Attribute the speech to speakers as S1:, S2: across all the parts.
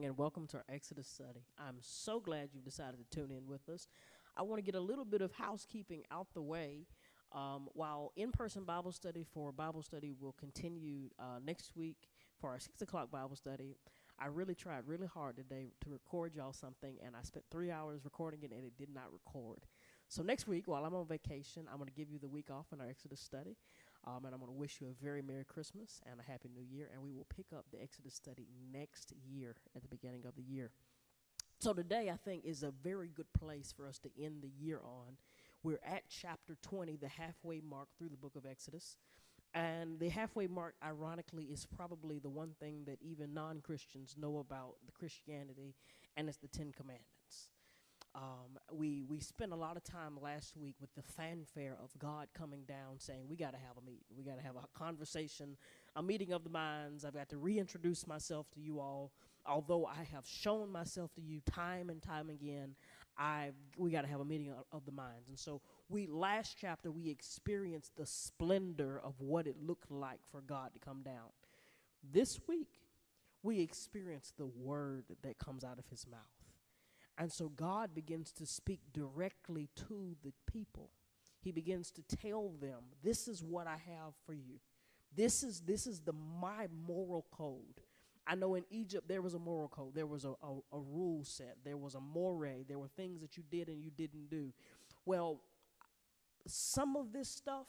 S1: and welcome to our Exodus study. I'm so glad you've decided to tune in with us. I want to get a little bit of housekeeping out the way. While in-person Bible study will continue next week for our 6 o'clock Bible study, I really tried really hard today to record y'all something, and I spent 3 hours recording it, and it did not record. So next week, while I'm on vacation, I'm going to give you the week off in our Exodus study, and I'm going to wish you a very Merry Christmas and a Happy New Year, and we will pick up the Exodus study next year at the beginning of the year. So today, I think, is a very good place for us to end the year on. We're at chapter 20, the halfway mark through the book of Exodus. And the halfway mark, ironically, is probably the one thing that even non-Christians know about the Christianity, and it's the Ten Commandments. We spent a lot of time last week with the fanfare of God coming down saying, we got to have a meeting. We got to have a conversation, a meeting of the minds. I've got to reintroduce myself to you all. Although I have shown myself to you time and time again, we got to have a meeting of the minds. And so last chapter, we experienced the splendor of what it looked like for God to come down. This week, we experienced the word that comes out of his mouth. And so God begins to speak directly to the people. He begins to tell them, this is what I have for you. This is my moral code. I know in Egypt there was a moral code. There was a rule set. There was a moray. There were things that you did and you didn't do. Well, some of this stuff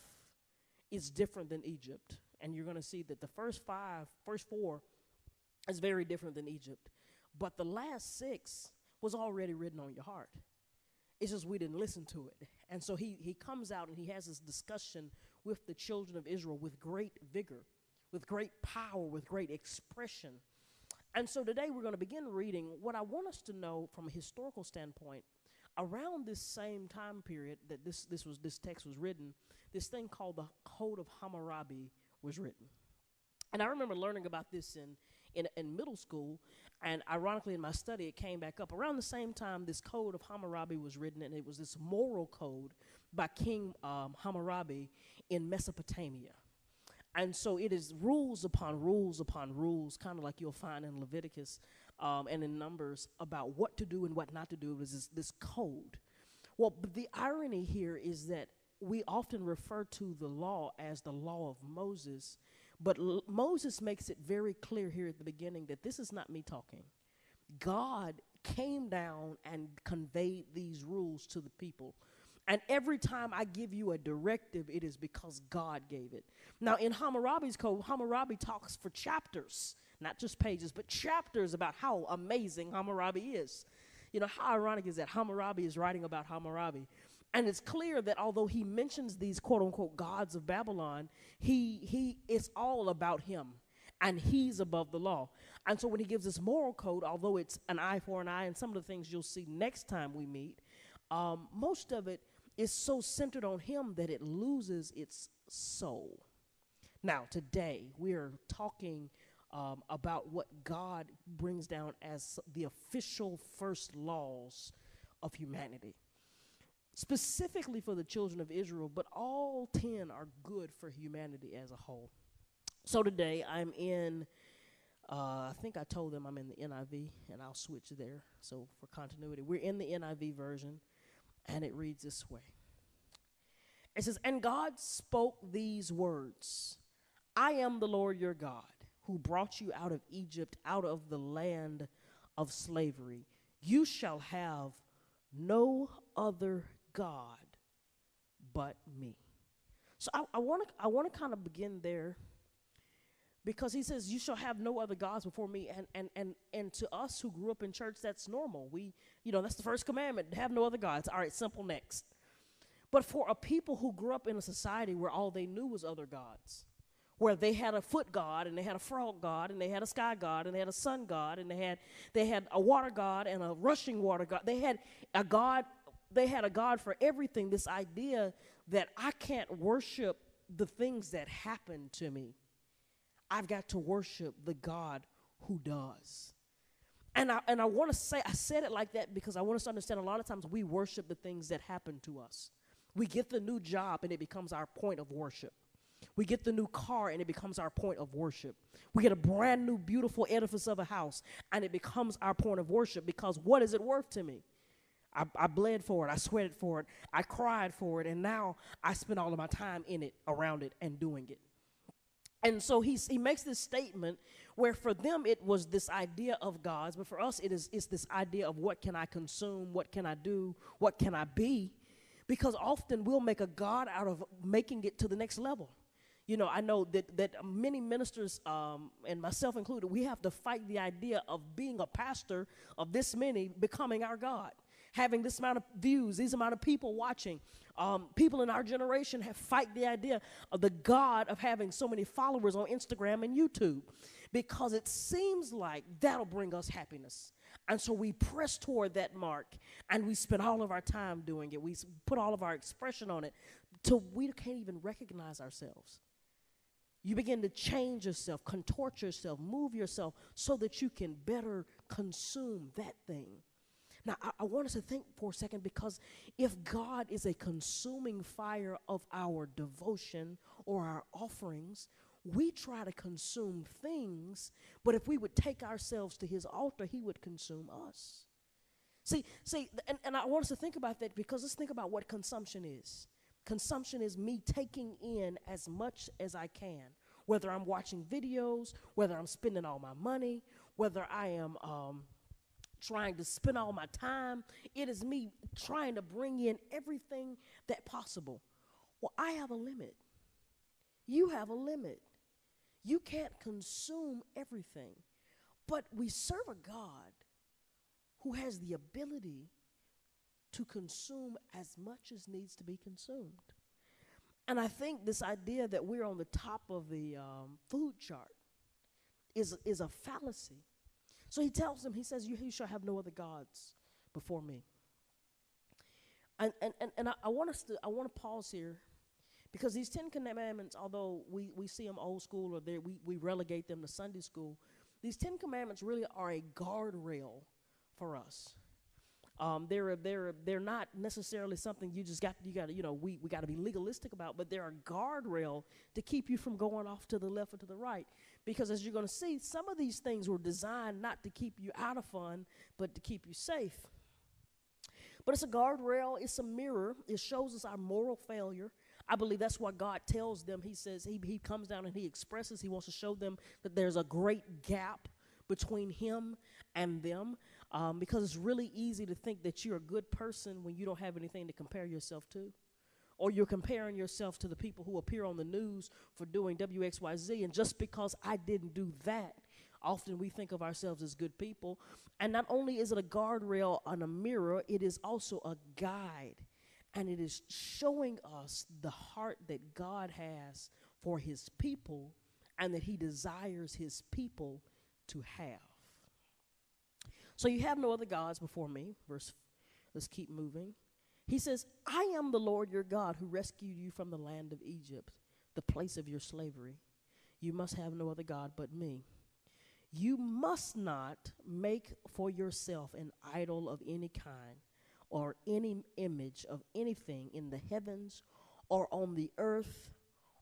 S1: is different than Egypt. And you're going to see that the first four is very different than Egypt. But the last 6 was already written on your heart. It's just we didn't listen to it. And so he comes out and he has this discussion with the children of Israel with great vigor, with great power, with great expression. And so today we're going to begin reading what I want us to know from a historical standpoint. Around this same time period that this text was written, this thing called the Code of Hammurabi was written. And I remember learning about this in middle school, and ironically in my study it came back up. Around the same time this Code of Hammurabi was written, and it was this moral code by King Hammurabi in Mesopotamia. And so it is rules upon rules upon rules, kind of like you'll find in Leviticus and in Numbers, about what to do and what not to do. It was this code. Well, but the irony here is that we often refer to the law as the law of Moses, but Moses makes it very clear here at the beginning that this is not me talking. God came down and conveyed these rules to the people. And every time I give you a directive, it is because God gave it. Now, in Hammurabi's code, Hammurabi talks for chapters, not just pages, but chapters about how amazing Hammurabi is. You know, how ironic is that Hammurabi is writing about Hammurabi? And it's clear that although he mentions these quote-unquote gods of Babylon, it's all about him, and he's above the law. And so when he gives this moral code, although it's an eye for an eye, and some of the things you'll see next time we meet, most of it is so centered on him that it loses its soul. Now, today, we are talking about what God brings down as the official first laws of humanity, specifically for the children of Israel, but all 10 are good for humanity as a whole. So today, I'm in, I think I told them I'm in the NIV, and I'll switch there. So for continuity, we're in the NIV version. And it reads this way. It says, and God spoke these words, I am the Lord your God, who brought you out of Egypt, out of the land of slavery. You shall have no other God but me. So I want to kind of begin there, because he says, you shall have no other gods before me. And to us who grew up in church, that's normal. That's the first commandment, have no other gods. All right, simple, next. But for a people who grew up in a society where all they knew was other gods, where they had a foot god, and they had a frog god, and they had a sky god, and they had a sun god, and they had a water god and a rushing water god. They had a god for everything. This idea that I can't worship the things that happen to me. I've got to worship the God who does. And I want to say, I said it like that because I want us to understand a lot of times we worship the things that happen to us. We get the new job and it becomes our point of worship. We get the new car and it becomes our point of worship. We get a brand new, beautiful edifice of a house and it becomes our point of worship, because what is it worth to me? I bled for it. I sweated for it. I cried for it. And now I spend all of my time in it, around it, and doing it. And so he makes this statement where for them it was this idea of God's, but for us it's this idea of what can I consume, what can I do, what can I be? Because often we'll make a God out of making it to the next level. You know, I know that many ministers, and myself included, we have to fight the idea of being a pastor of this many becoming our God. Having this amount of views, this amount of people watching. People in our generation have fight the idea of the God of having so many followers on Instagram and YouTube, because it seems like that'll bring us happiness. And so we press toward that mark, and we spend all of our time doing it. We put all of our expression on it till we can't even recognize ourselves. You begin to change yourself, contort yourself, move yourself so that you can better consume that thing. Now, I want us to think for a second, because if God is a consuming fire of our devotion or our offerings, we try to consume things, but if we would take ourselves to his altar, he would consume us. See, and I want us to think about that, because let's think about what consumption is. Consumption is me taking in as much as I can, whether I'm watching videos, whether I'm spending all my money, whether I am trying to spend all my time. It is me trying to bring in everything that possible. Well, I have a limit. You have a limit. You can't consume everything. But we serve a God who has the ability to consume as much as needs to be consumed. And I think this idea that we're on the top of the food chart is a fallacy. So he tells them, he says, you shall have no other gods before me. And I want to pause here, because these 10 commandments, although we see them old school, or we relegate them to Sunday school, these 10 commandments really are a guardrail for us. They're not necessarily something we got to be legalistic about, but they're a guardrail to keep you from going off to the left or to the right. Because as you're going to see, some of these things were designed not to keep you out of fun, but to keep you safe. But it's a guardrail, it's a mirror, it shows us our moral failure. I believe that's what God tells them. He says, he comes down and he expresses, he wants to show them that there's a great gap between him and them. Because it's really easy to think that you're a good person when you don't have anything to compare yourself to. Or you're comparing yourself to the people who appear on the news for doing WXYZ, and just because I didn't do that, often we think of ourselves as good people. And not only is it a guardrail on a mirror, it is also a guide. And it is showing us the heart that God has for his people, and that he desires his people to have. So you have no other gods before me. Let's keep moving. He says, I am the Lord your God who rescued you from the land of Egypt, the place of your slavery. You must have no other God but me. You must not make for yourself an idol of any kind, or any image of anything in the heavens or on the earth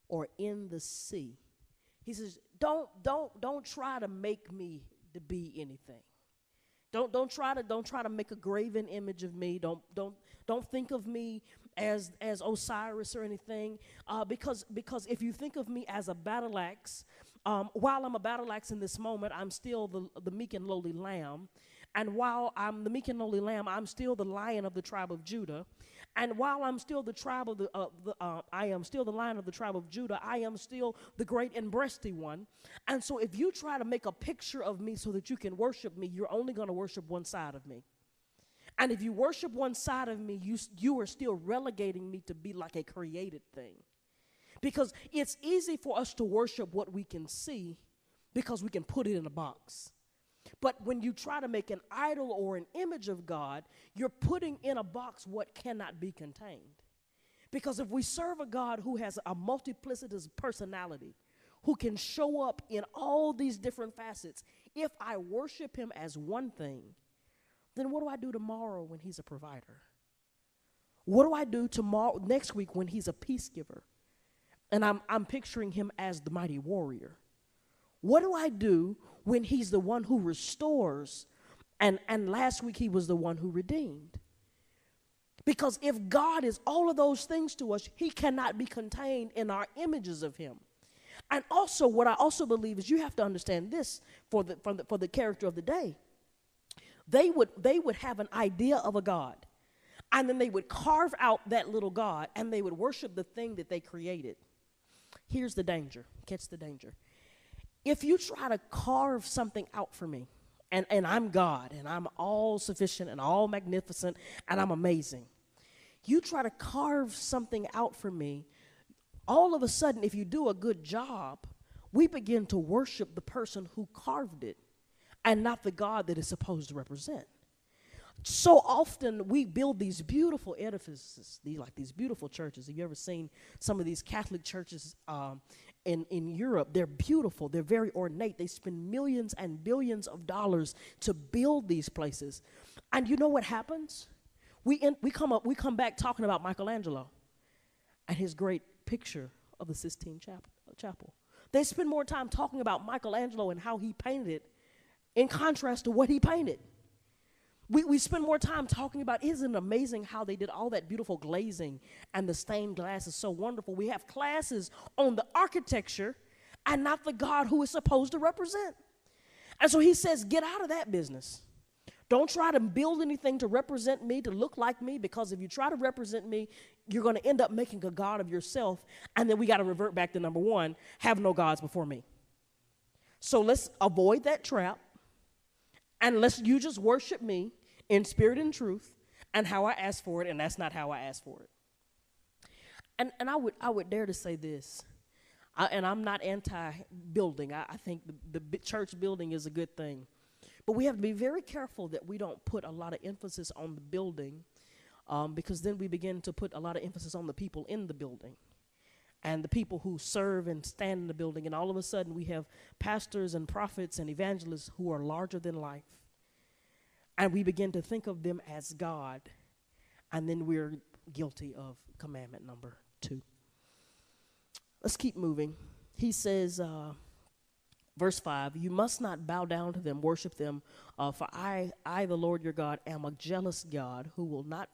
S1: or in the sea. He says, don't try to make me to be anything. Don't try to make a graven image of me. Don't think of me as Osiris or anything. Because if you think of me as a battle axe, while I'm a battle axe in this moment, I'm still the meek and lowly lamb. And while I'm the meek and lowly lamb, I'm still the lion of the tribe of Judah. And while I'm still the tribe of I am still the lion of the tribe of Judah, I am still the great and breasty one. And so if you try to make a picture of me so that you can worship me, you're only going to worship one side of me. And if you worship one side of me, you are still relegating me to be like a created thing. Because it's easy for us to worship what we can see, because we can put it in a box. But when you try to make an idol or an image of God, you're putting in a box what cannot be contained. Because if we serve a God who has a multiplicitous personality, who can show up in all these different facets, if I worship him as one thing, then what do I do tomorrow when he's a provider? What do I do tomorrow, next week, when he's a peace giver? And I'm picturing him as the mighty warrior. What do I do when he's the one who restores? And last week he was the one who redeemed. Because if God is all of those things to us, he cannot be contained in our images of him. And also, what I also believe is you have to understand this for the character of the day. They would have an idea of a God, and then they would carve out that little God, and they would worship the thing that they created. Here's the danger. Catch the danger. If you try to carve something out for me, and I'm God, and I'm all sufficient and all magnificent, and I'm amazing. You try to carve something out for me, all of a sudden, if you do a good job, we begin to worship the person who carved it and not the God that it's supposed to represent. So often we build these beautiful edifices, these beautiful churches. Have you ever seen some of these Catholic churches in Europe? They're beautiful. They're very ornate. They spend millions and billions of dollars to build these places. And you know what happens? We come back talking about Michelangelo and his great picture of the Sistine Chapel. They spend more time talking about Michelangelo and how he painted it in contrast to what he painted. We spend more time talking about, isn't it amazing how they did all that beautiful glazing and the stained glass is so wonderful. We have classes on the architecture and not the God who is supposed to represent. And so he says, get out of that business. Don't try to build anything to represent me, to look like me, because if you try to represent me, you're going to end up making a God of yourself, and then we got to revert back to number one, have no gods before me. So let's avoid that trap, and you just worship me in spirit and truth and how I asked for it, and that's not how I asked for it. And I would dare to say this, and I'm not anti-building. I think the church building is a good thing. But we have to be very careful that we don't put a lot of emphasis on the building, because then we begin to put a lot of emphasis on the people in the building and the people who serve and stand in the building. And all of a sudden we have pastors and prophets and evangelists who are larger than life. And we begin to think of them as God. And then we're guilty of commandment number 2. Let's keep moving. He says, verse 5, you must not bow down to them, worship them, for I, the Lord your God, am a jealous God who will not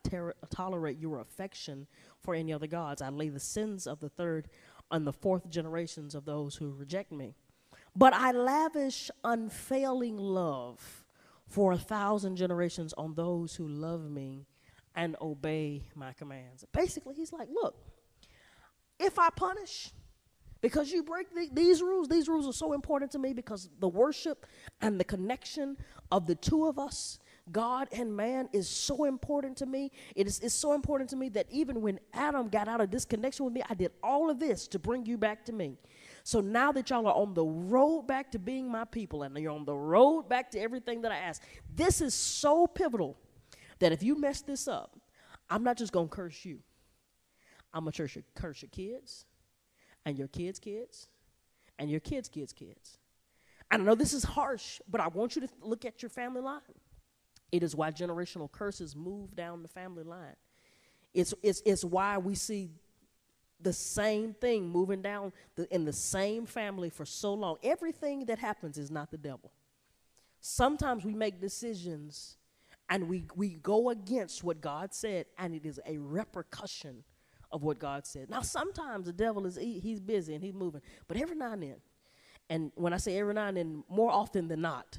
S1: tolerate your affection for any other gods. I lay the sins of the third and the fourth generations of those who reject me. But I lavish unfailing love for 1,000 generations on those who love me and obey my commands. Basically, he's like, look, if I punish, because you break these rules are so important to me, because the worship and the connection of the two of us, God and man, is so important to me. It's so important to me that even when Adam got out of this connection with me, I did all of this to bring you back to me. So now that y'all are on the road back to being my people, and you're on the road back to everything that I asked, this is so pivotal that if you mess this up, I'm not just going to curse you. I'm going to curse your kids, and your kids' kids, and your kids' kids' kids. I know this is harsh, but I want you to look at your family line. It is why generational curses move down the family line. It's why we see the same thing moving down in the same family for so long. Everything that happens is not the devil. Sometimes we make decisions and we go against what God said, and it is a repercussion of what God said. Now, sometimes the devil he's busy and he's moving, but every now and then, and when I say every now and then, more often than not,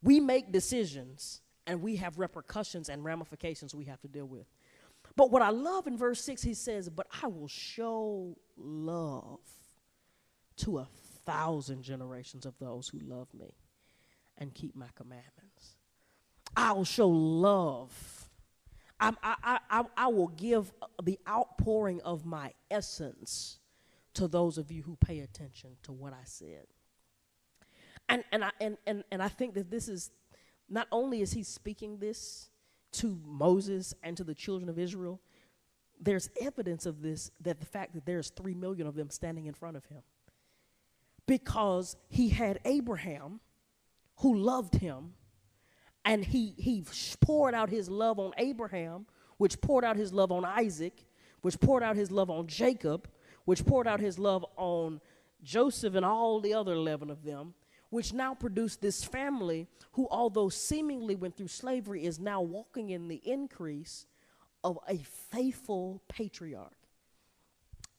S1: we make decisions and we have repercussions and ramifications we have to deal with. But what I love in verse 6, he says, but I will show love to 1,000 generations of those who love me and keep my commandments. I will show love. I will give the outpouring of my essence to those of you who pay attention to what I said. And I think that this is, not only is he speaking this to Moses and to the children of Israel, there's evidence of this, that the fact that there's 3 million of them standing in front of him. Because he had Abraham, who loved him, and he poured out his love on Abraham, which poured out his love on Isaac, which poured out his love on Jacob, which poured out his love on Joseph and all the other 11 of them, which now produced this family who, although seemingly went through slavery, is now walking in the increase of a faithful patriarch.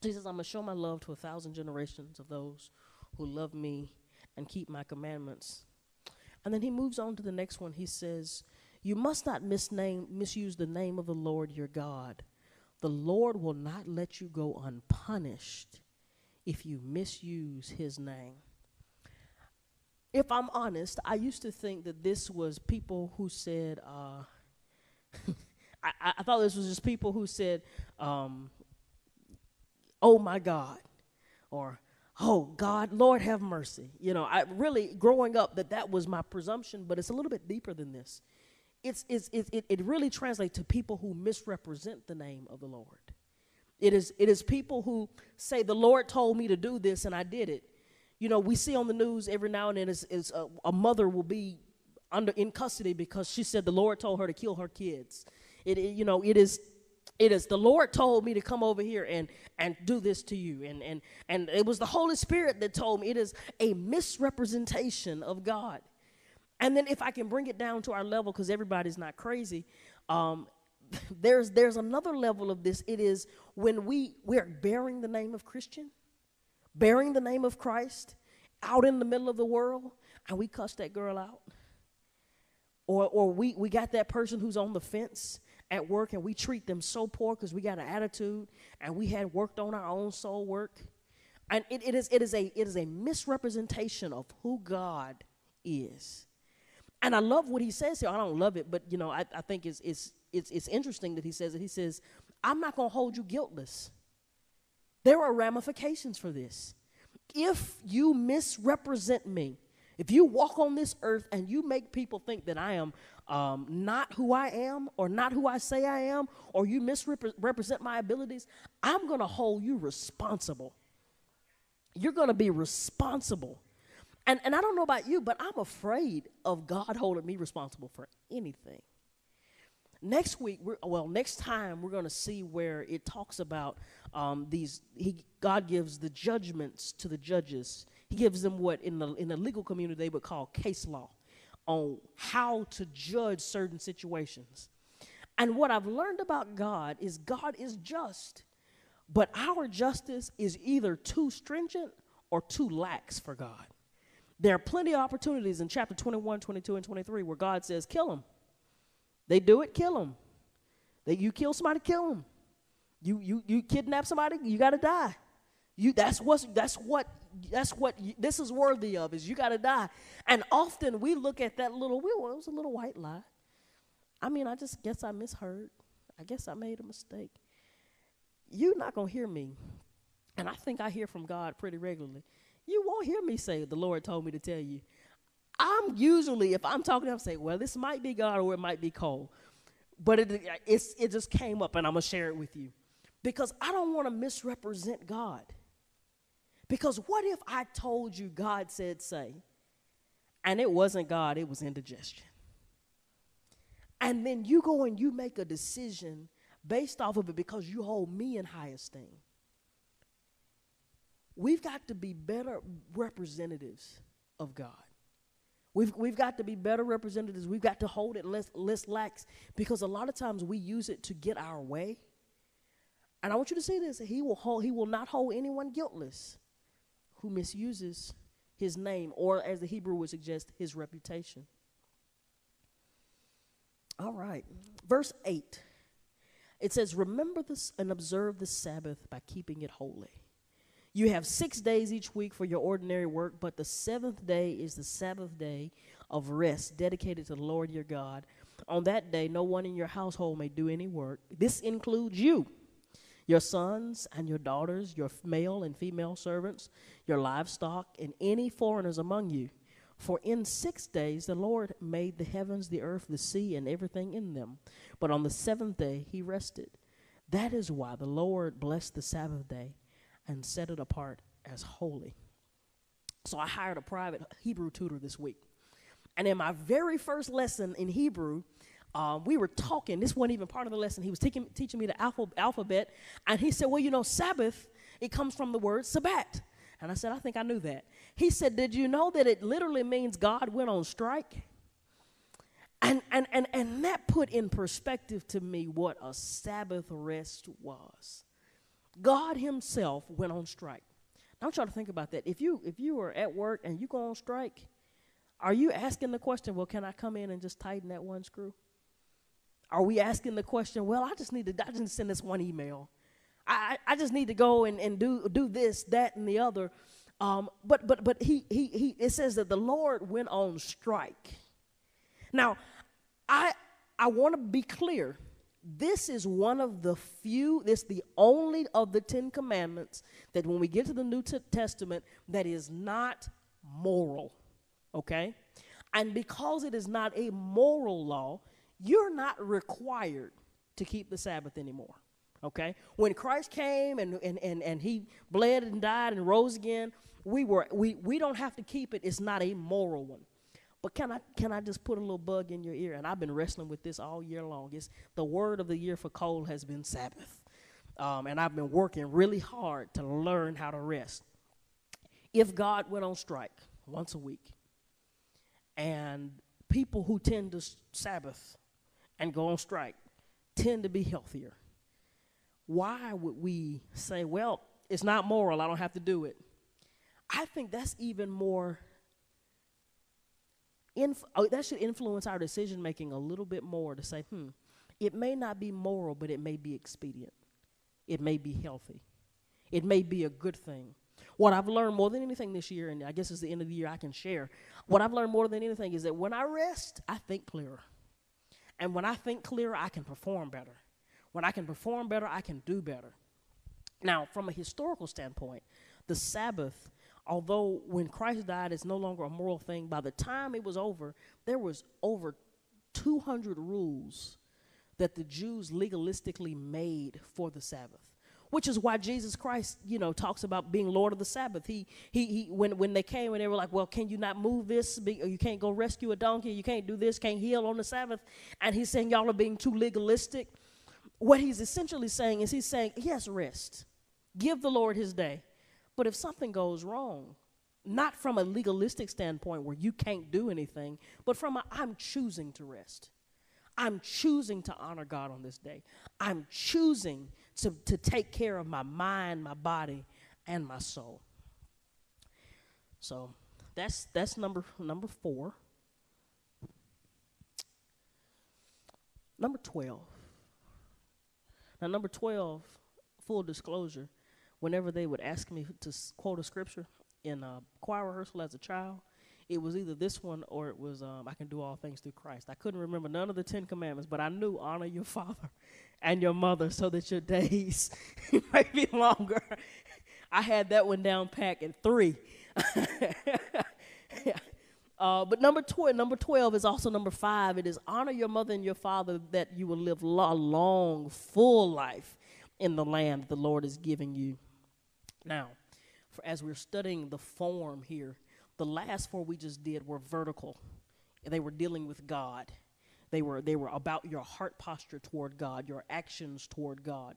S1: Jesus, I'm going to show my love to 1,000 generations of those who love me and keep my commandments. And then he moves on to the next one. He says, you must not misuse the name of the Lord your God. The Lord will not let you go unpunished if you misuse his name. If I'm honest, I used to think that this was people who said, I thought this was just people who said, oh my God, or oh God, Lord have mercy. You know, I really, growing up, that was my presumption, but it's a little bit deeper than this. It really translates to people who misrepresent the name of the Lord. It is people who say, the Lord told me to do this and I did it. You know, we see on the news every now and then a mother will be in custody because she said the Lord told her to kill her kids. It is the Lord told me to come over here and do this to you. And it was the Holy Spirit that told me. It is a misrepresentation of God. And then if I can bring it down to our level, because everybody's not crazy, there's another level of this. It is when we're bearing the name of Christian, bearing the name of Christ out in the middle of the world, and we cuss that girl out. Or we got that person who's on the fence at work, and we treat them so poor because we got an attitude, and we had worked on our own soul work. And it is a misrepresentation of who God is. And I love what he says here. I don't love it, but you know, I think it's interesting that he says it. He says, I'm not going to hold you guiltless. There are ramifications for this. If you misrepresent me, if you walk on this earth and you make people think that I am not who I am or not who I say I am, or you misrepresent my abilities, I'm going to hold you responsible. You're going to be responsible. And I don't know about you, but I'm afraid of God holding me responsible for anything. Next time we're going to see where it talks about God gives the judgments to the judges. He gives them what in the legal community they would call case law on how to judge certain situations. And what I've learned about God is just, but our justice is either too stringent or too lax for God. There are plenty of opportunities in chapter 21, 22, and 23 where God says, kill them. They do it, kill them. You kill somebody, kill them. You kidnap somebody, you got to die. That's what this is worthy of, is you got to die. And often we look at that little, well, it was a little white lie. I mean, I just guess I misheard. I guess I made a mistake. You're not going to hear me. And I think I hear from God pretty regularly. You won't hear me say, the Lord told me to tell you. I'm usually, if I'm talking, I'm saying, well, this might be God or it might be Cole. But it just came up, and I'm going to share it with you. Because I don't want to misrepresent God. Because what if I told you God said say, and it wasn't God, it was indigestion? And then you go and you make a decision based off of it because you hold me in high esteem. We've got to be better representatives of God. We've got to be better representatives. We've got to hold it less lax, because a lot of times we use it to get our way. And I want you to see this. He will not hold anyone guiltless who misuses his name, or as the Hebrew would suggest, his reputation. All right. Verse 8. It says, remember this and observe the Sabbath by keeping it holy. You have 6 days each week for your ordinary work, but the seventh day is the Sabbath day of rest dedicated to the Lord your God. On that day, no one in your household may do any work. This includes you, your sons and your daughters, your male and female servants, your livestock, and any foreigners among you. For in 6 days the Lord made the heavens, the earth, the sea, and everything in them. But on the seventh day he rested. That is why the Lord blessed the Sabbath day and set it apart as holy. So I hired a private Hebrew tutor this week. And in my very first lesson in Hebrew, we were talking. This wasn't even part of the lesson. He was teaching me the alphabet. And he said, well, you know, Sabbath, It comes from the word Sabbat. And I said, I think I knew that. He said, did you know that it literally means God went on strike? And that put in perspective to me what a Sabbath rest was. God himself went on strike. Now, I want y'all to think about that. If you are at work and you go on strike, are you asking the question, well, can I come in and just tighten that one screw? Are we asking the question, well, I just need to send this one email. I just need to go and do this, that, and the other. But it says that the Lord went on strike. Now, I want to be clear. This is one of the few, this is the only of the 10 commandments that when we get to the New Testament that is not moral, okay? And because it is not a moral law, you're not required to keep the Sabbath anymore, okay? When Christ came and he bled and died and rose again, we don't have to keep it. It's not a moral one. But can I just put a little bug in your ear? And I've been wrestling with this all year long. It's the word of the year for Cole has been Sabbath. And I've been working really hard to learn how to rest. If God went on strike once a week, and people who tend to Sabbath and go on strike tend to be healthier, why would we say, well, it's not moral, I don't have to do it? I think that's even more that should influence our decision making a little bit more to say, it may not be moral, but it may be expedient. It may be healthy. It may be a good thing. What I've learned more than anything this year, and I guess it's the end of the year I can share, what I've learned more than anything is that when I rest, I think clearer. And when I think clearer, I can perform better. When I can perform better, I can do better. Now, from a historical standpoint, the Sabbath, although when Christ died, it's no longer a moral thing, by the time it was over, there was over 200 rules that the Jews legalistically made for the Sabbath, which is why Jesus Christ, talks about being Lord of the Sabbath. When they came and they were like, well, can you not move this? You can't go rescue a donkey. You can't do this, can't heal on the Sabbath. And he's saying y'all are being too legalistic. What he's essentially saying is he's saying, yes, rest. Give the Lord his day. But if something goes wrong, not from a legalistic standpoint where you can't do anything, but from I'm choosing to rest. I'm choosing to honor God on this day. I'm choosing to take care of my mind, my body, and my soul. So that's number 4. Number 12. Now, number 12, full disclosure, whenever they would ask me to quote a scripture in choir rehearsal as a child, it was either this one or it was I can do all things through Christ. I couldn't remember none of the 10 commandments, but I knew honor your father and your mother so that your days might be longer. I had that one down pat at 3. But number 12 is also number 5. It is honor your mother and your father that you will live a long, full life in the land that the Lord is giving you. Now, as we're studying the form here, the last 4 we just did were vertical. They were dealing with God. They were about your heart posture toward God, your actions toward God.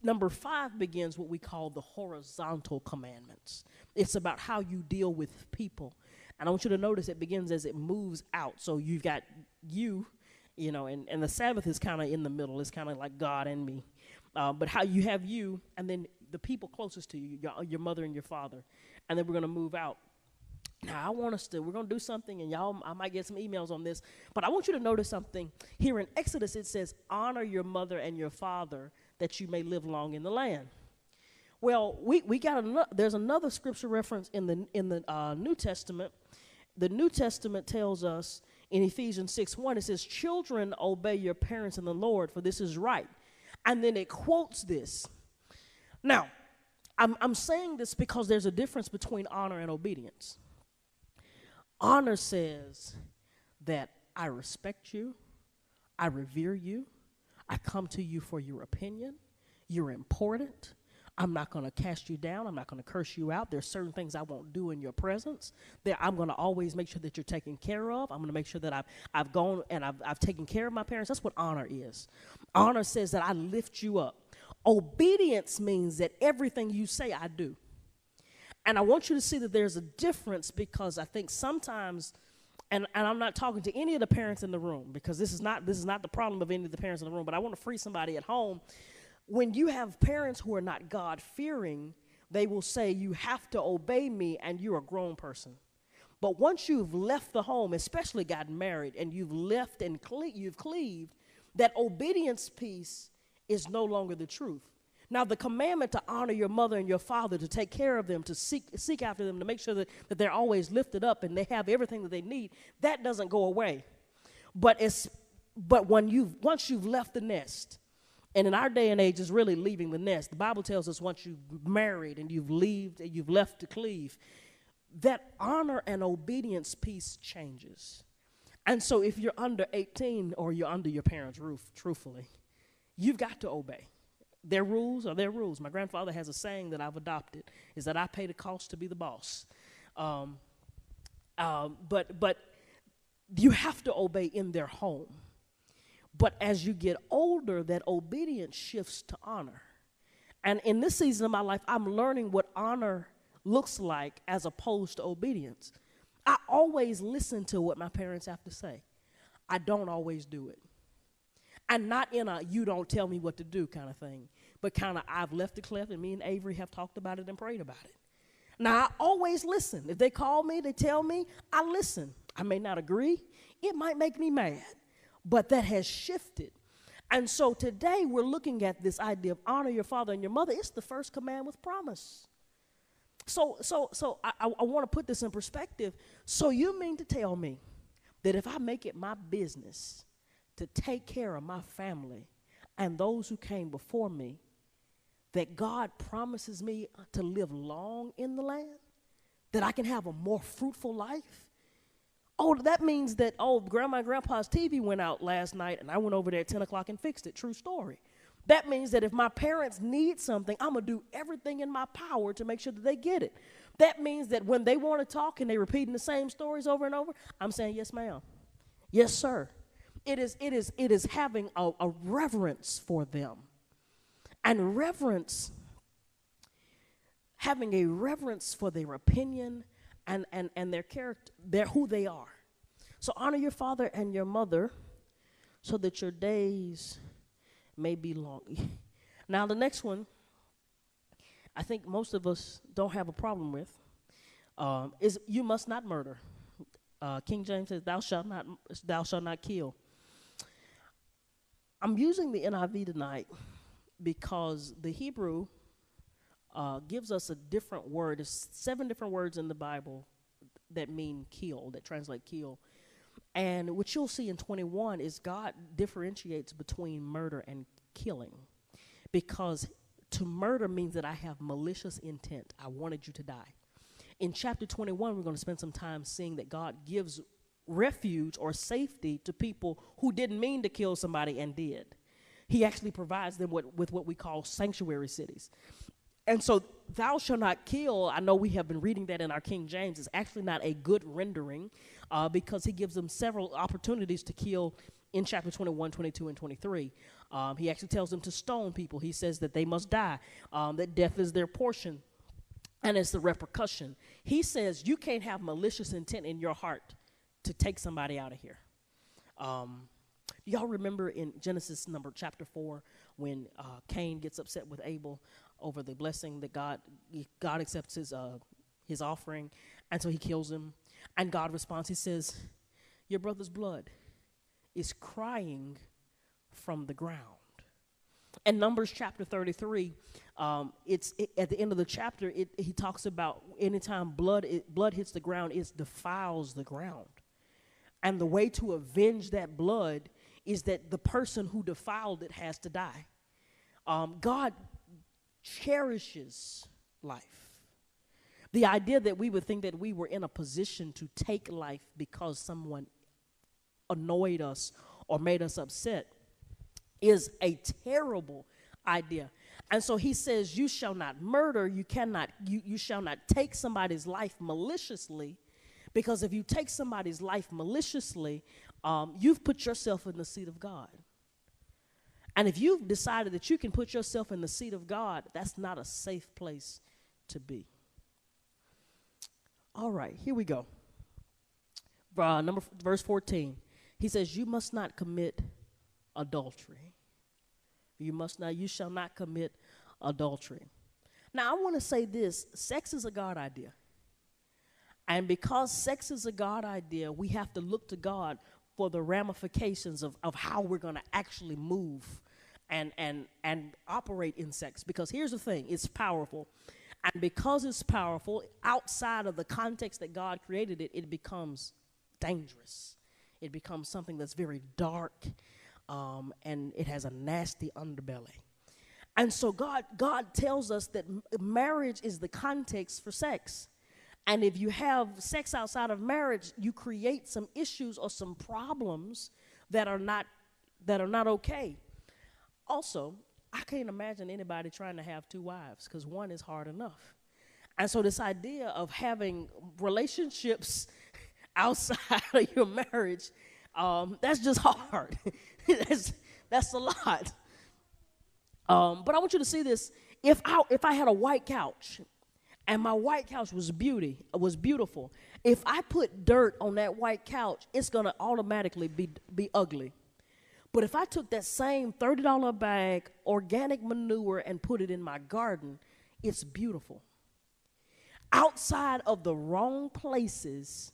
S1: Number 5 begins what we call the horizontal commandments. It's about how you deal with people. And I want you to notice it begins as it moves out. So you've got you, and the Sabbath is kind of in the middle. It's kind of like God and me. But how you have you, and then the people closest to you, your mother and your father. And then we're going to move out. Now, we're going to do something, and I might get some emails on this, but I want you to notice something. Here in Exodus, it says, honor your mother and your father that you may live long in the land. Well, there's another scripture reference in the New Testament. The New Testament tells us in Ephesians 6:1, it says, children, obey your parents in the Lord, for this is right. And then it quotes this. Now, I'm saying this because there's a difference between honor and obedience. Honor says that I respect you, I revere you, I come to you for your opinion, you're important, I'm not going to cast you down, I'm not going to curse you out. There's certain things I won't do in your presence. I'm going to always make sure that you're taken care of. I'm going to make sure that I've gone and I've taken care of my parents. That's what honor is. Honor says that I lift you up. Obedience means that everything you say, I do. And I want you to see that there's a difference, because I think sometimes, and I'm not talking to any of the parents in the room, because this is not the problem of any of the parents in the room, but I want to free somebody at home. When you have parents who are not God-fearing, they will say, you have to obey me, and you're a grown person. But once you've left the home, especially gotten married, and you've left and you've cleaved, that obedience piece is no longer the truth. Now, the commandment to honor your mother and your father, to take care of them, to seek after them, to make sure that they're always lifted up and they have everything that they need, that doesn't go away. But once you've left the nest, and in our day and age, it's really leaving the nest. The Bible tells us once you've married and you've left to cleave, that honor and obedience piece changes. And so if you're under 18 or you're under your parents' roof, truthfully, you've got to obey. Their rules are their rules. My grandfather has a saying that I've adopted, is that I pay the cost to be the boss. But you have to obey in their home. But as you get older, that obedience shifts to honor. And in this season of my life, I'm learning what honor looks like as opposed to obedience. I always listen to what my parents have to say. I don't always do it. And not in a you don't tell me what to do kind of thing, but kind of I've left the cleft, and me and Avery have talked about it and prayed about it. Now, I always listen. If they call me, they tell me, I listen. I may not agree. It might make me mad, but that has shifted. And so today we're looking at this idea of honor your father and your mother. It's the first command with promise. So I want to put this in perspective. So you mean to tell me that if I make it my business to take care of my family and those who came before me, that God promises me to live long in the land, that I can have a more fruitful life? Oh, that means that, Grandma and Grandpa's TV went out last night, and I went over there at 10 o'clock and fixed it. True story. That means that if my parents need something, I'm going to do everything in my power to make sure that they get it. That means that when they want to talk and they're repeating the same stories over and over, I'm saying, yes, ma'am. Yes, sir. It is having a reverence for them. And having a reverence for their opinion and their character, who they are. So honor your father and your mother so that your days may be long. Now the next one, I think most of us don't have a problem with, is you must not murder. King James says, thou shalt not kill. I'm using the NIV tonight because the Hebrew gives us a different word. There's 7 different words in the Bible that mean kill, that translate kill. And what you'll see in 21 is God differentiates between murder and killing, because to murder means that I have malicious intent. I wanted you to die. In chapter 21, we're going to spend some time seeing that God gives refuge or safety to people who didn't mean to kill somebody and did. He actually provides them with what we call sanctuary cities. And so, thou shalt not kill, I know we have been reading that in our King James. It's actually not a good rendering because he gives them several opportunities to kill in chapter 21, 22, and 23. He actually tells them to stone people. He says that they must die, that death is their portion, and it's the repercussion. He says you can't have malicious intent in your heart to take somebody out of here. Y'all remember in Genesis chapter 4 when Cain gets upset with Abel over the blessing that God accepts his offering, and so he kills him. And God responds, he says, your brother's blood is crying from the ground. In Numbers chapter 33, at the end of the chapter, he talks about anytime blood hits the ground, it defiles the ground. And the way to avenge that blood is that the person who defiled it has to die. God cherishes life. The idea that we would think that we were in a position to take life because someone annoyed us or made us upset is a terrible idea. And so he says, you shall not murder, you shall not take somebody's life maliciously, because if you take somebody's life maliciously, you've put yourself in the seat of God. And if you've decided that you can put yourself in the seat of God, that's not a safe place to be. All right, here we go. Verse 14. He says, you must not commit adultery. You shall not commit adultery. Now, I want to say this. Sex is a God idea. And because sex is a God idea, we have to look to God for the ramifications of how we're going to actually move and operate in sex. Because here's the thing, it's powerful. And because it's powerful, outside of the context that God created it, it becomes dangerous. It becomes something that's very dark, and it has a nasty underbelly. And so God tells us that marriage is the context for sex. And if you have sex outside of marriage, you create some issues or some problems that are not okay. Also, I can't imagine anybody trying to have 2 wives, because one is hard enough. And so this idea of having relationships outside of your marriage, that's just hard. that's a lot. But I want you to see this. If I had a white couch, and my white couch was beautiful, if I put dirt on that white couch, it's going to automatically be ugly. But if I took that same $30 bag organic manure and put it in my garden, it's beautiful. Outside of the wrong places,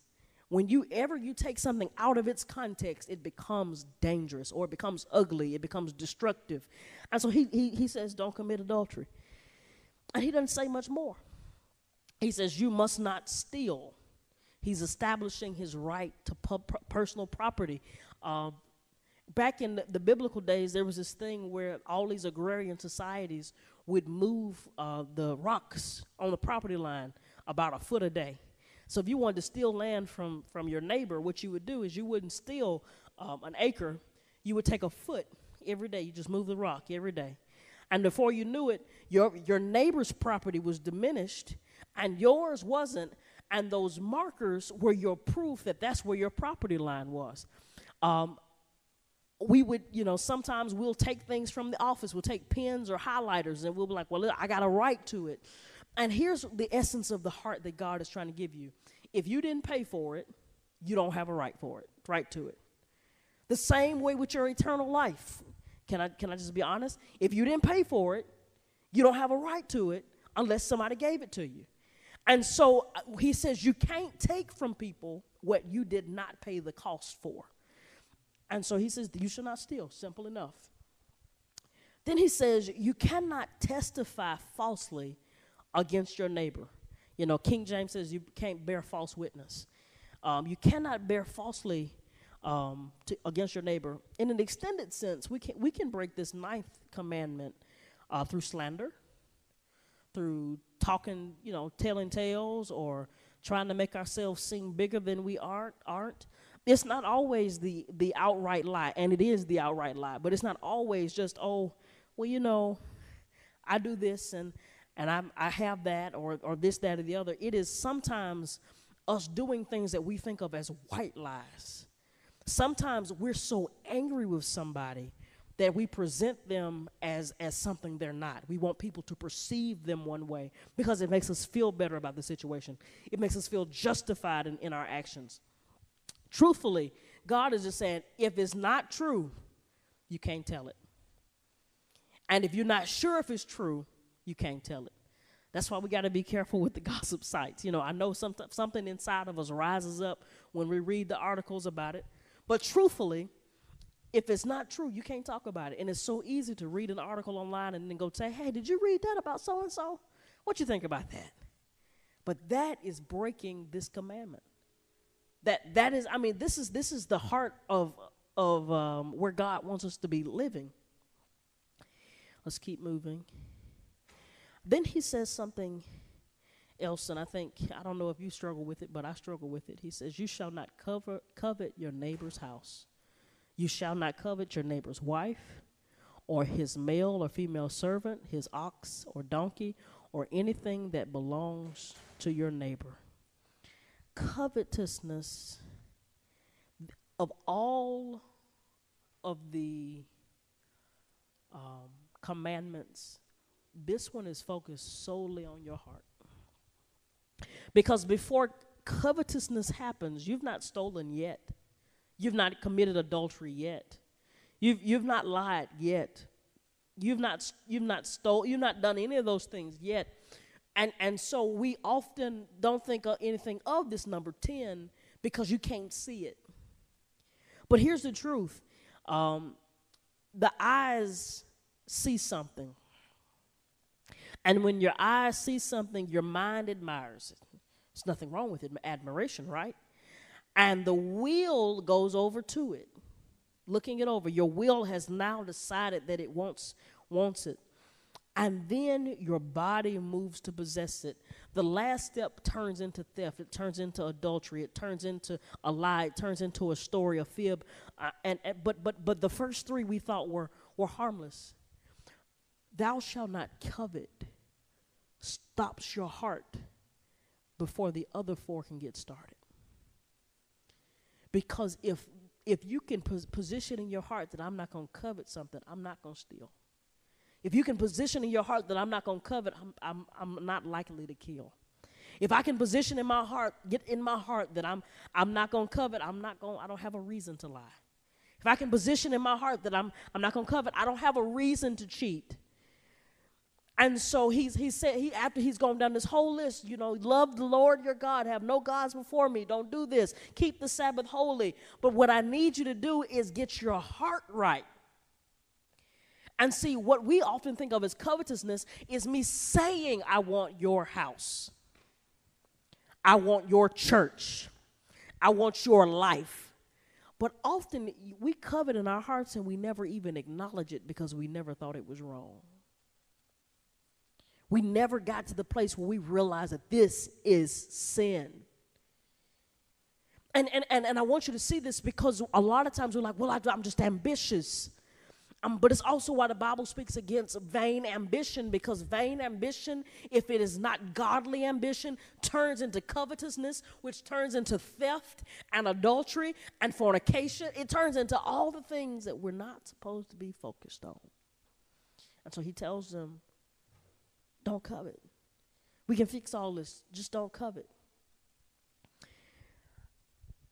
S1: whenever you take something out of its context, it becomes dangerous, or it becomes ugly, it becomes destructive. And so he says, don't commit adultery. And he doesn't say much more. He says, you must not steal. He's establishing his right to personal property. Back in the biblical days, there was this thing where all these agrarian societies would move the rocks on the property line about a foot a day. So if you wanted to steal land from your neighbor, what you would do is you wouldn't steal an acre. You would take a foot every day. You just move the rock every day. And before you knew it, your neighbor's property was diminished and yours wasn't. And those markers were your proof that that's where your property line was. We would, sometimes we'll take things from the office. We'll take pens or highlighters, and we'll be like, well, I got a right to it. And here's the essence of the heart that God is trying to give you. If you didn't pay for it, you don't have a right to it. The same way with your eternal life. Can I just be honest? If you didn't pay for it, you don't have a right to it unless somebody gave it to you. And so he says you can't take from people what you did not pay the cost for. And so he says you shall not steal, simple enough. Then he says you cannot testify falsely against your neighbor. King James says you can't bear false witness. You cannot bear falsely against your neighbor. In an extended sense, we can break this 9th commandment through slander, through talking, telling tales, or trying to make ourselves seem bigger than we aren't. It's not always the outright lie, and it is the outright lie, but it's not always just, I do this and I have that, or this, that, or the other. It is sometimes us doing things that we think of as white lies. Sometimes we're so angry with somebody that we present them as something they're not. We want people to perceive them one way because it makes us feel better about the situation. It makes us feel justified in our actions. Truthfully, God is just saying, if it's not true, you can't tell it. And if you're not sure if it's true, you can't tell it. That's why we got to be careful with the gossip sites. I know something inside of us rises up when we read the articles about it. But truthfully, if it's not true, you can't talk about it. And it's so easy to read an article online and then go say, hey, did you read that about so-and-so? What you think about that? But that is breaking this commandment. That is, this is the heart of where God wants us to be living. Let's keep moving. Then he says something else, and I don't know if you struggle with it, but I struggle with it. He says, you shall not covet your neighbor's house. You shall not covet your neighbor's wife, or his male or female servant, his ox or donkey, or anything that belongs to your neighbor. Covetousness, of all of the commandments, this one is focused solely on your heart. Because before covetousness happens, you've not stolen yet. You've not committed adultery yet. You've not lied yet. You've not done any of those things yet. And so we often don't think of anything of this number 10 because you can't see it. But here's the truth. The eyes see something. And when your eyes see something, your mind admires it. There's nothing wrong with it, admiration, right? And the will goes over to it, looking it over. Your will has now decided that it wants it. And then your body moves to possess it. The last step turns into theft. It turns into adultery. It turns into a lie. It turns into a story, a fib. But the first three we thought were harmless. Thou shalt not covet stops your heart before the other four can get started. Because if you can position in your heart that I'm not going to covet something, I'm not going to steal. If you can position in your heart that I'm not going to covet, I'm not likely to kill. If I can position in my heart, get in my heart that I'm not going to covet, I don't have a reason to lie. If I can position in my heart that I'm not going to covet, I don't have a reason to cheat. And so he said, after he's gone down this whole list, love the Lord your God, have no gods before me, don't do this, keep the Sabbath holy. But what I need you to do is get your heart right. And see, what we often think of as covetousness is me saying, I want your house. I want your church. I want your life. But often we covet in our hearts and we never even acknowledge it because we never thought it was wrong. We never got to the place where we realized that this is sin. And I want you to see this because a lot of times we're like, well, I'm just ambitious. But it's also why the Bible speaks against vain ambition, because vain ambition, if it is not godly ambition, turns into covetousness, which turns into theft and adultery and fornication. It turns into all the things that we're not supposed to be focused on. And so he tells them, don't covet. We can fix all this. Just don't covet.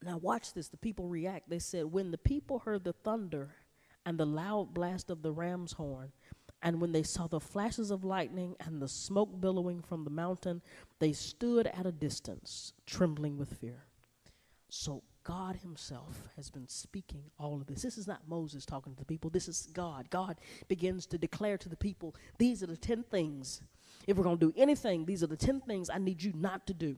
S1: Now watch this. The people react. They said, when the people heard the thunder and the loud blast of the ram's horn, and when they saw the flashes of lightning and the smoke billowing from the mountain, they stood at a distance, trembling with fear. So God himself has been speaking all of this. This is not Moses talking to the people. This is God. God begins to declare to the people, these are the 10 things. If we're going to do anything, these are the 10 things I need you not to do.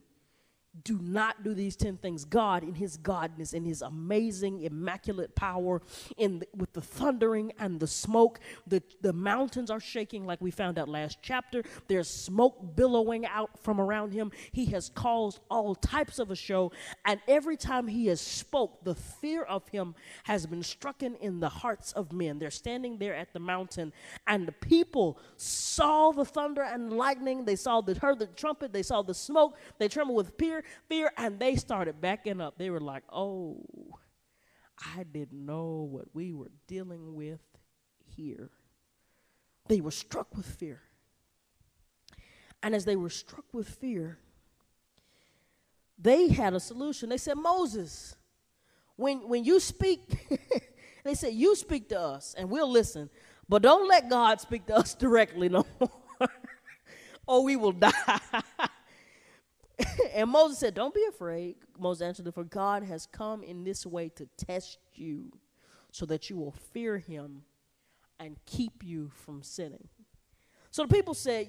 S1: Do not do these 10 things. God, in his godness, in his amazing, immaculate power, with the thundering and the smoke, the mountains are shaking like we found out last chapter. There's smoke billowing out from around him. He has caused all types of a show. And every time he has spoke, the fear of him has been stricken in the hearts of men. They're standing there at the mountain, and the people saw the thunder and lightning. They heard the trumpet. They saw the smoke. They trembled with fear, and they started backing up. They were like, oh, I didn't know what we were dealing with here. They were struck with fear. And as they were struck with fear, they had a solution. They said, Moses, when you speak, they said, you speak to us and we'll listen, but don't let God speak to us directly no more, or we will die. And Moses said, don't be afraid. Moses answered, for God has come in this way to test you so that you will fear him and keep you from sinning. So the people said,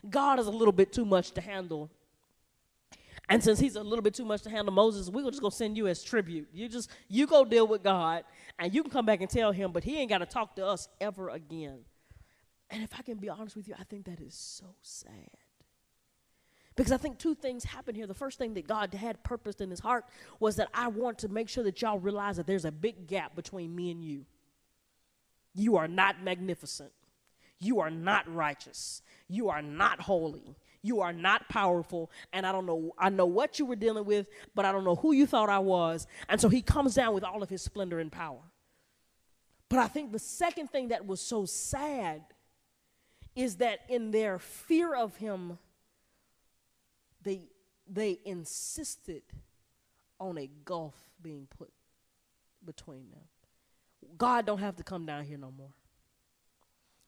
S1: God is a little bit too much to handle. And since he's a little bit too much to handle, Moses, we're just going to send you as tribute. You go deal with God, and you can come back and tell him, but he ain't got to talk to us ever again. And if I can be honest with you, I think that is so sad. Because I think 2 things happen here. The first thing that God had purposed in his heart was that I want to make sure that y'all realize that there's a big gap between me and you. You are not magnificent. You are not righteous. You are not holy. You are not powerful. And I know what you were dealing with, but I don't know who you thought I was. And so he comes down with all of his splendor and power. But I think the second thing that was so sad is that in their fear of him, they insisted on a gulf being put between them. God don't have to come down here no more.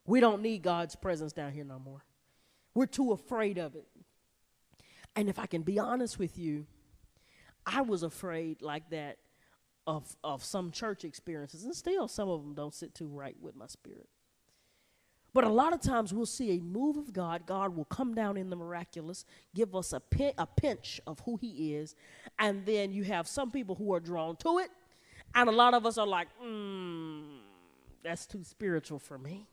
S1: We don't need God's presence down here no more. We're too afraid of it. And if I can be honest with you, I was afraid like that of some church experiences, and still some of them don't sit too right with my spirit. But a lot of times we'll see a move of God. God will come down in the miraculous, give us a pinch of who he is, and then you have some people who are drawn to it, and a lot of us are like, that's too spiritual for me.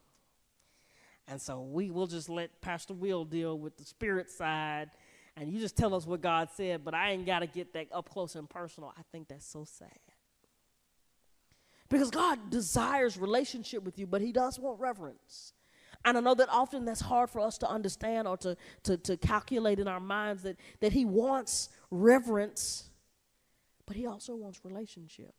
S1: And so we will just let Pastor Will deal with the spirit side, and you just tell us what God said, but I ain't got to get that up close and personal. I think that's so sad. Because God desires relationship with you, but he does want reverence. And I know that often that's hard for us to understand or to calculate in our minds that he wants reverence, but he also wants relationship.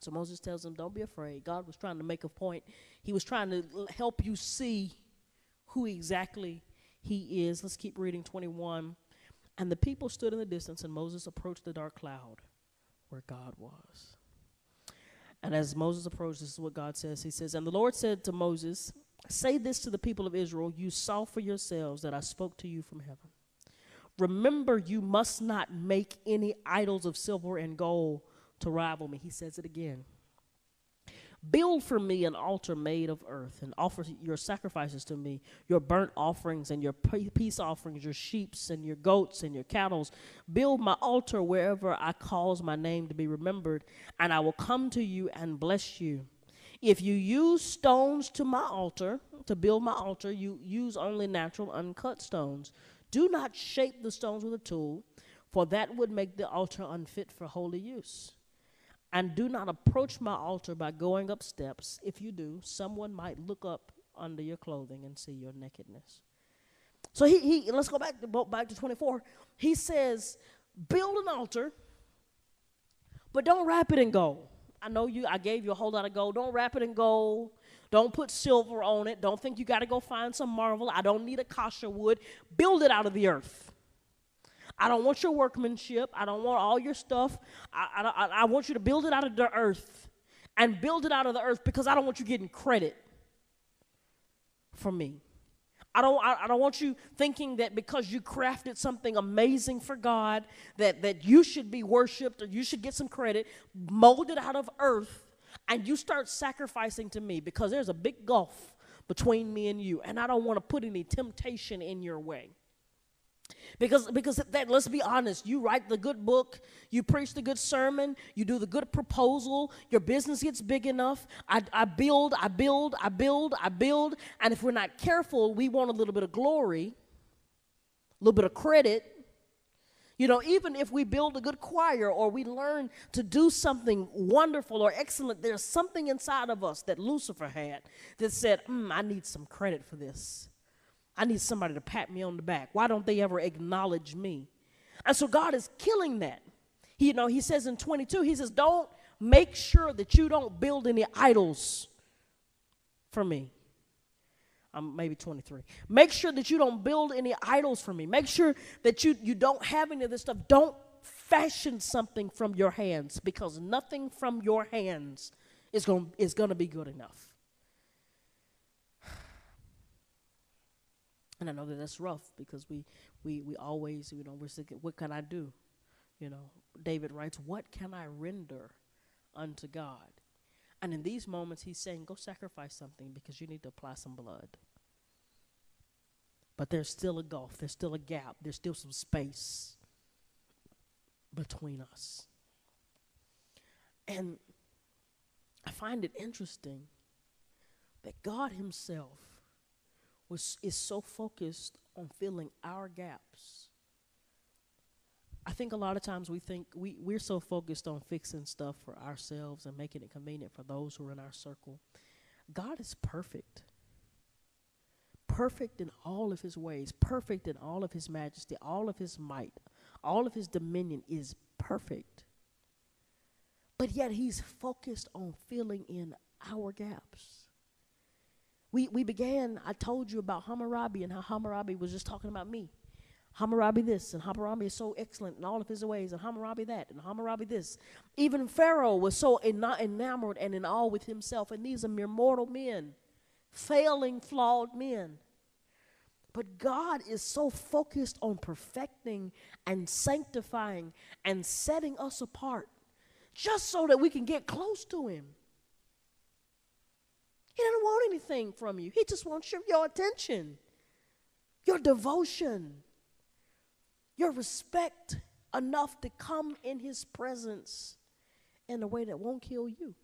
S1: So Moses tells them, don't be afraid. God was trying to make a point. He was trying to help you see who exactly he is. Let's keep reading 21. And the people stood in the distance, and Moses approached the dark cloud where God was. And as Moses approached, this is what God says. He says, and the Lord said to Moses, say this to the people of Israel, you saw for yourselves that I spoke to you from heaven. Remember, you must not make any idols of silver and gold to rival me. He says it again. Build for me an altar made of earth and offer your sacrifices to me, your burnt offerings and your peace offerings, your sheep and your goats and your cattle. Build my altar wherever I cause my name to be remembered, and I will come to you and bless you. If you use stones to my altar, to build my altar, you use only natural uncut stones. Do not shape the stones with a tool, for that would make the altar unfit for holy use. And do not approach my altar by going up steps. If you do, someone might look up under your clothing and see your nakedness. So he let's go back to 24. He says, build an altar, but don't wrap it in gold. I gave you a whole lot of gold. Don't wrap it in gold. Don't put silver on it. Don't think you got to go find some marble. I don't need acacia wood. Build it out of the earth. I don't want your workmanship. I don't want all your stuff. I want you to build it out of the earth, and build it out of the earth because I don't want you getting credit for me. I don't want you thinking that because you crafted something amazing for God that you should be worshipped or you should get some credit. Mold it out of earth, and you start sacrificing to me, because there's a big gulf between me and you, and I don't want to put any temptation in your way. Because let's be honest, you write the good book, you preach the good sermon, you do the good proposal, your business gets big enough, I build, and if we're not careful, we want a little bit of glory, a little bit of credit. You know, even if we build a good choir or we learn to do something wonderful or excellent, there's something inside of us that Lucifer had that said, I need some credit for this. I need somebody to pat me on the back. Why don't they ever acknowledge me? And so God is killing that. He says in 22, he says, don't make sure that you don't build any idols for me. Maybe 23. Make sure that you don't build any idols for me. Make sure that you don't have any of this stuff. Don't fashion something from your hands, because nothing from your hands is going to be good enough. And I know that that's rough, because we always, we're thinking, what can I do? David writes, what can I render unto God? And in these moments, he's saying, go sacrifice something, because you need to apply some blood. But there's still a gulf. There's still a gap. There's still some space between us. And I find it interesting that God himself is so focused on filling our gaps. I think a lot of times we think we're so focused on fixing stuff for ourselves and making it convenient for those who are in our circle. God is perfect. Perfect in all of his ways, perfect in all of his majesty, all of his might, all of his dominion is perfect. But yet he's focused on filling in our gaps. We began, I told you about Hammurabi and how Hammurabi was just talking about me. Hammurabi this, and Hammurabi is so excellent in all of his ways, and Hammurabi that, and Hammurabi this. Even Pharaoh was so enamored and in awe with himself, and these are mere mortal men, failing, flawed men. But God is so focused on perfecting and sanctifying and setting us apart just so that we can get close to him. He doesn't want anything from you. He just wants your attention, your devotion, your respect enough to come in his presence in a way that won't kill you.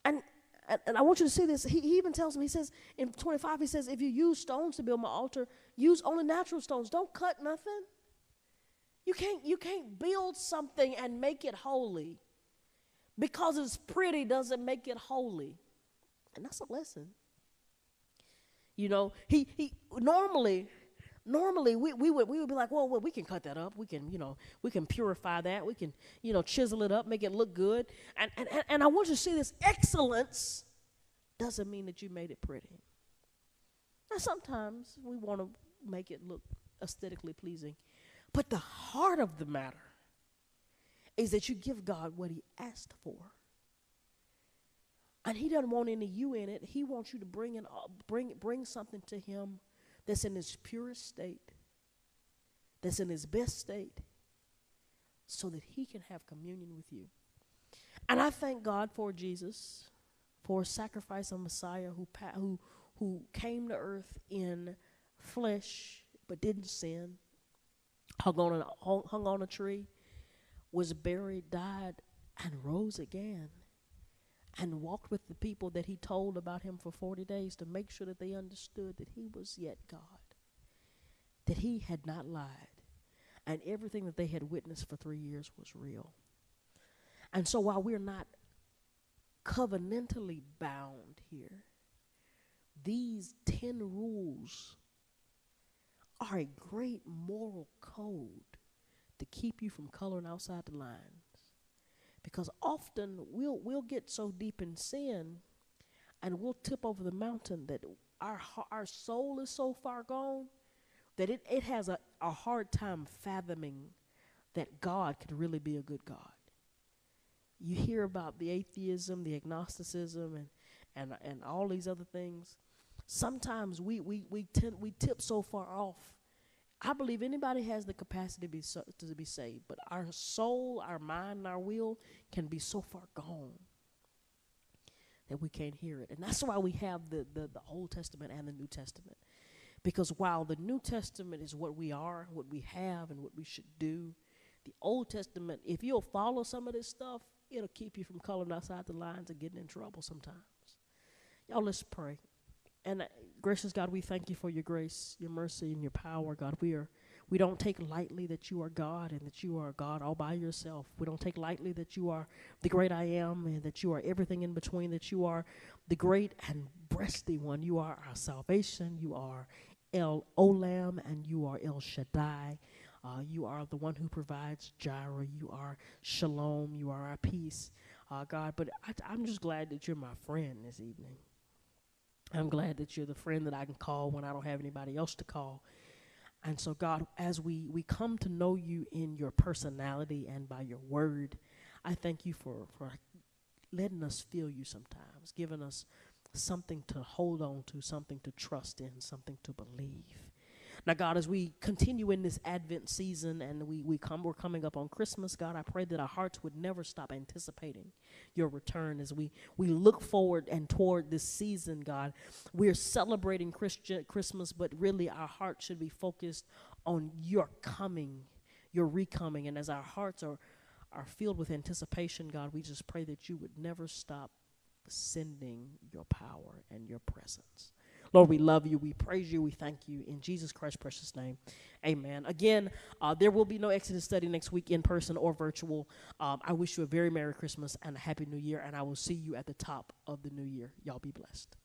S1: And I want you to see this. He even tells me, he says, in 25, he says, if you use stones to build my altar, use only natural stones. Don't cut nothing. You can't build something and make it holy. Because it's pretty doesn't make it holy. And that's a lesson. You know, he normally we would be like, well, we can cut that up. We can purify that. We can, chisel it up, make it look good. And I want you to see this. Excellence doesn't mean that you made it pretty. Now, sometimes we want to make it look aesthetically pleasing. But the heart of the matter is that you give God what he asked for. And he doesn't want any you in it. He wants you to bring something to him that's in his purest state, that's in his best state, so that he can have communion with you. And I thank God for Jesus, for a sacrifice of Messiah who came to earth in flesh but didn't sin, hung on a tree, was buried, died, and rose again, and walked with the people that he told about him for 40 days to make sure that they understood that he was yet God, that he had not lied, and everything that they had witnessed for 3 years was real. And so while we're not covenantally bound here, these 10 rules are a great moral code to keep you from coloring outside the lines. Because often we'll get so deep in sin and we'll tip over the mountain that our soul is so far gone that it has a hard time fathoming that God could really be a good God. You hear about the atheism, the agnosticism, and all these other things. Sometimes we tip so far off. I believe anybody has the capacity to be saved, but our soul, our mind, and our will can be so far gone that we can't hear it. And that's why we have the Old Testament and the New Testament. Because while the New Testament is what we are, what we have, and what we should do, the Old Testament, if you'll follow some of this stuff, it'll keep you from coloring outside the lines and getting in trouble sometimes. Y'all, let's pray. And gracious God, we thank you for your grace, your mercy, and your power, God. We don't take lightly that you are God and that you are God all by yourself. We don't take lightly that you are the great I am and that you are everything in between, that you are the great and breasty one. You are our salvation. You are El Olam, and you are El Shaddai. You are the one who provides Jireh. You are Shalom. You are our peace, God. But I'm just glad that you're my friend this evening. I'm glad that you're the friend that I can call when I don't have anybody else to call. And so, God, as we come to know you in your personality and by your word, I thank you for letting us feel you sometimes, giving us something to hold on to, something to trust in, something to believe. Now, God, as we continue in this Advent season and we're coming up on Christmas, God, I pray that our hearts would never stop anticipating your return as we look forward and toward this season, God. We're celebrating Christmas, but really our hearts should be focused on your coming, your recoming. And as our hearts are filled with anticipation, God, we just pray that you would never stop sending your power and your presence. Lord, we love you. We praise you. We thank you. In Jesus Christ's precious name, amen. Again, there will be no Exodus study next week in person or virtual. I wish you a very Merry Christmas and a Happy New Year, and I will see you at the top of the new year. Y'all be blessed.